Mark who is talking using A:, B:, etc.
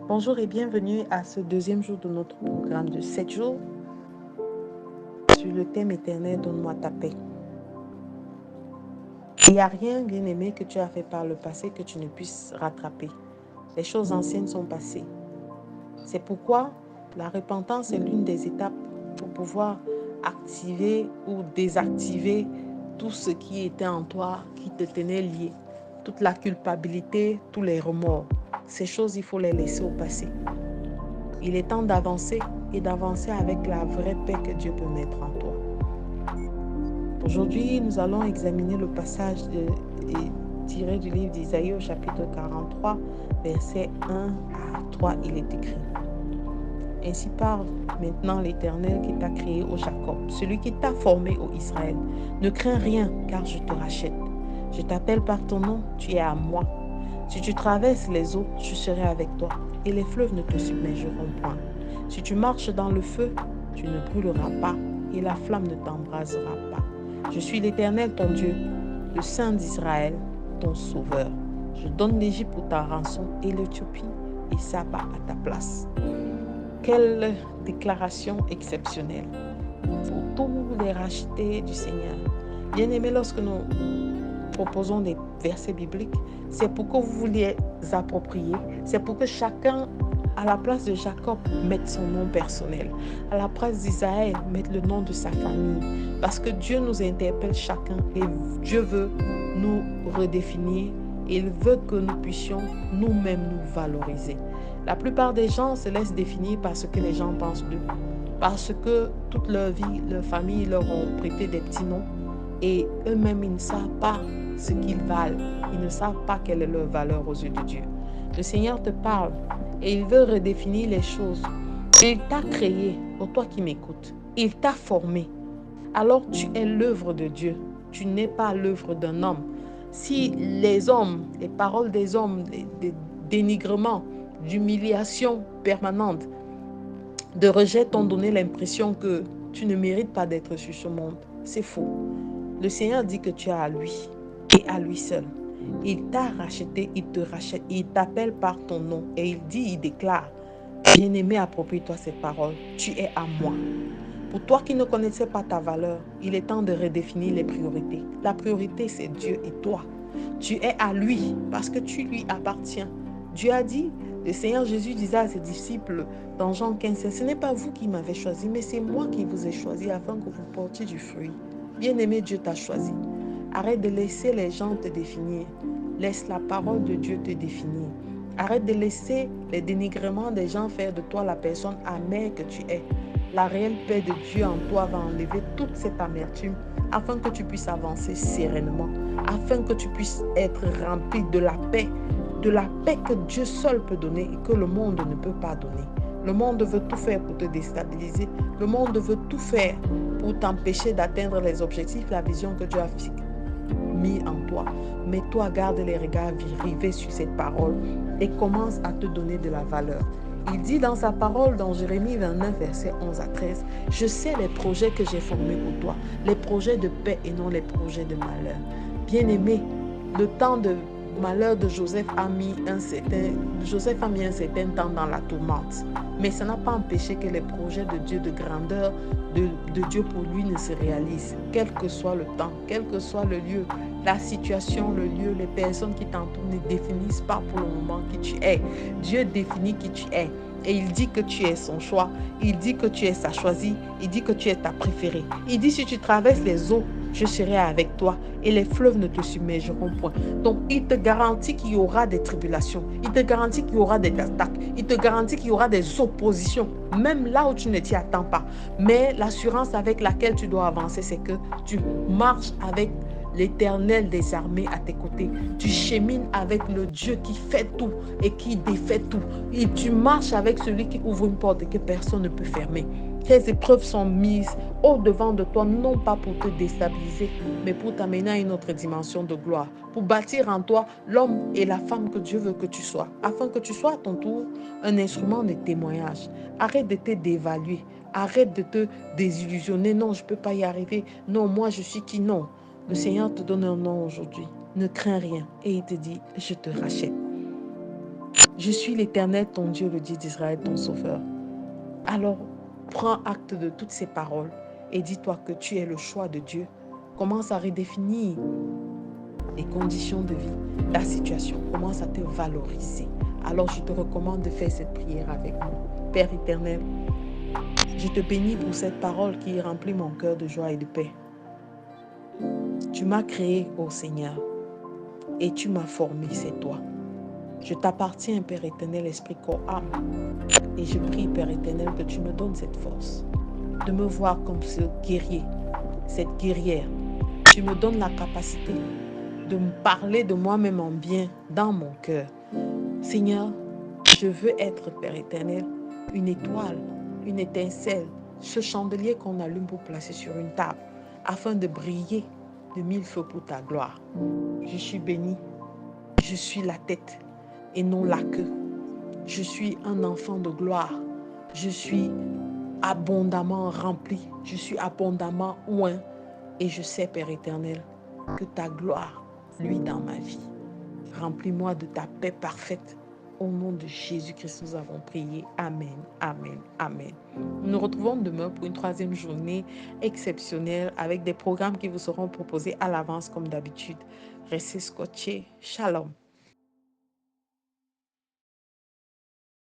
A: Bonjour et bienvenue à ce deuxième jour de notre programme de 7 jours sur le thème éternel, donne-moi ta paix. Il n'y a rien, bien aimé, que tu as fait par le passé que tu ne puisses rattraper. Les choses anciennes sont passées. C'est pourquoi la repentance est l'une des étapes pour pouvoir activer ou désactiver tout ce qui était en toi, qui te tenait lié. Toute la culpabilité, tous les remords. Ces choses, il faut les laisser au passé. Il est temps d'avancer et d'avancer avec la vraie paix que Dieu peut mettre en toi. Aujourd'hui, nous allons examiner le passage tiré du livre d'Isaïe au chapitre 43, versets 1 à 3. Il est écrit: Ainsi parle maintenant l'Éternel qui t'a créé, ô Jacob, celui qui t'a formé, ô Israël. Ne crains rien, car je te rachète. Je t'appelle par ton nom, tu es à moi. Si tu traverses les eaux, je serai avec toi, et les fleuves ne te submergeront point. Si tu marches dans le feu, tu ne brûleras pas, et la flamme ne t'embrasera pas. Je suis l'Éternel, ton Dieu, le Saint d'Israël, ton Sauveur. Je donne l'Égypte pour ta rançon, et l'Éthiopie et Saba à ta place. Quelle déclaration exceptionnelle pour tous les rachetés du Seigneur. Bien aimé, lorsque nous proposons des versets bibliques, c'est pour que vous vous les appropriez, c'est pour que chacun, à la place de Jacob, mette son nom personnel, à la place d'Israël, mette le nom de sa famille, parce que Dieu nous interpelle chacun et Dieu veut nous redéfinir, et il veut que nous puissions nous-mêmes nous valoriser. La plupart des gens se laissent définir par ce que les gens pensent d'eux, parce que toute leur vie, leur famille leur ont prêté des petits noms, et eux-mêmes, ils ne savent pas ce qu'ils valent. Ils ne savent pas quelle est leur valeur aux yeux de Dieu. Le Seigneur te parle et il veut redéfinir les choses. Il t'a créé, pour toi qui m'écoutes. Il t'a formé. Alors tu es l'œuvre de Dieu. Tu n'es pas l'œuvre d'un homme. Si les hommes, les paroles des hommes, des dénigrements, d'humiliation permanente, de rejet t'ont donné l'impression que tu ne mérites pas d'être sur ce monde, c'est faux. Le Seigneur dit que tu es à lui et à lui seul. Il t'a racheté, il te rachète, il t'appelle par ton nom et il dit, il déclare: Bien-aimé, approprie-toi ces paroles, tu es à moi. Pour toi qui ne connaissais pas ta valeur, il est temps de redéfinir les priorités. La priorité, c'est Dieu et toi. Tu es à lui parce que tu lui appartiens. Dieu a dit, le Seigneur Jésus disait à ses disciples dans Jean 15, ce n'est pas vous qui m'avez choisi, mais c'est moi qui vous ai choisi afin que vous portiez du fruit. Bien-aimé, Dieu t'a choisi. Arrête de laisser les gens te définir. Laisse la parole de Dieu te définir. Arrête de laisser les dénigrements des gens faire de toi la personne amère que tu es. La réelle paix de Dieu en toi va enlever toute cette amertume afin que tu puisses avancer sereinement, afin que tu puisses être rempli de la paix que Dieu seul peut donner et que le monde ne peut pas donner. Le monde veut tout faire pour te déstabiliser. Le monde veut tout faire pour t'empêcher d'atteindre les objectifs, la vision que Dieu a mis en toi. Mais toi, garde les regards rivés sur cette parole et commence à te donner de la valeur. Il dit dans sa parole, dans Jérémie 29, versets 11 à 13, « Je sais les projets que j'ai formés pour toi, les projets de paix et non les projets de malheur. » Bien-aimé, le temps de malheur de Joseph a mis un certain temps dans la tourmente. Mais ça n'a pas empêché que les projets de Dieu, de grandeur de Dieu pour lui ne se réalisent. Quel que soit le temps, quel que soit le lieu, la situation, le lieu, les personnes qui t'entourent ne définissent pas pour le moment qui tu es. Dieu définit qui tu es. Et il dit que tu es son choix. Il dit que tu es sa choisie. Il dit que tu es ta préférée. Il dit si tu traverses les eaux, je serai avec toi et les fleuves ne te submergeront point. Donc, il te garantit qu'il y aura des tribulations. Il te garantit qu'il y aura des attaques. Il te garantit qu'il y aura des oppositions, même là où tu ne t'y attends pas. Mais l'assurance avec laquelle tu dois avancer, c'est que tu marches avec l'Éternel des armées à tes côtés. Tu chemines avec le Dieu qui fait tout et qui défait tout. Et tu marches avec celui qui ouvre une porte que personne ne peut fermer. Ces épreuves sont mises au-devant de toi, non pas pour te déstabiliser, mais pour t'amener à une autre dimension de gloire, pour bâtir en toi l'homme et la femme que Dieu veut que tu sois, afin que tu sois à ton tour un instrument de témoignage. Arrête de te dévaluer, arrête de te désillusionner. Non, je ne peux pas y arriver. Non, moi je suis qui? Non. Le Seigneur te donne un nom aujourd'hui. Ne crains rien et il te dit, je te rachète. Je suis l'Éternel, ton Dieu, le Dieu d'Israël, ton Sauveur. Alors, prends acte de toutes ces paroles et dis-toi que tu es le choix de Dieu. Commence à redéfinir les conditions de vie, ta situation. Commence à te valoriser. Alors, je te recommande de faire cette prière avec moi. Père éternel, je te bénis pour cette parole qui remplit mon cœur de joie et de paix. Tu m'as créé, ô Seigneur, et tu m'as formé, c'est toi. Je t'appartiens, Père éternel, esprit, corps, âme. Et je prie, Père éternel, que tu me donnes cette force de me voir comme ce guerrier, cette guerrière. Tu me donnes la capacité de me parler de moi-même en bien dans mon cœur. Seigneur, je veux être, Père éternel, une étoile, une étincelle, ce chandelier qu'on allume pour placer sur une table, afin de briller de mille feux pour ta gloire. Je suis béni, je suis la tête et non la queue. Je suis un enfant de gloire. Je suis abondamment rempli. Je suis abondamment oint. Et je sais, Père éternel, que ta gloire luit dans ma vie. Remplis-moi de ta paix parfaite. Au nom de Jésus-Christ, nous avons prié. Amen, amen, amen. Nous nous retrouvons demain pour une troisième journée exceptionnelle avec des programmes qui vous seront proposés à l'avance comme d'habitude. Restez scotchés. Shalom.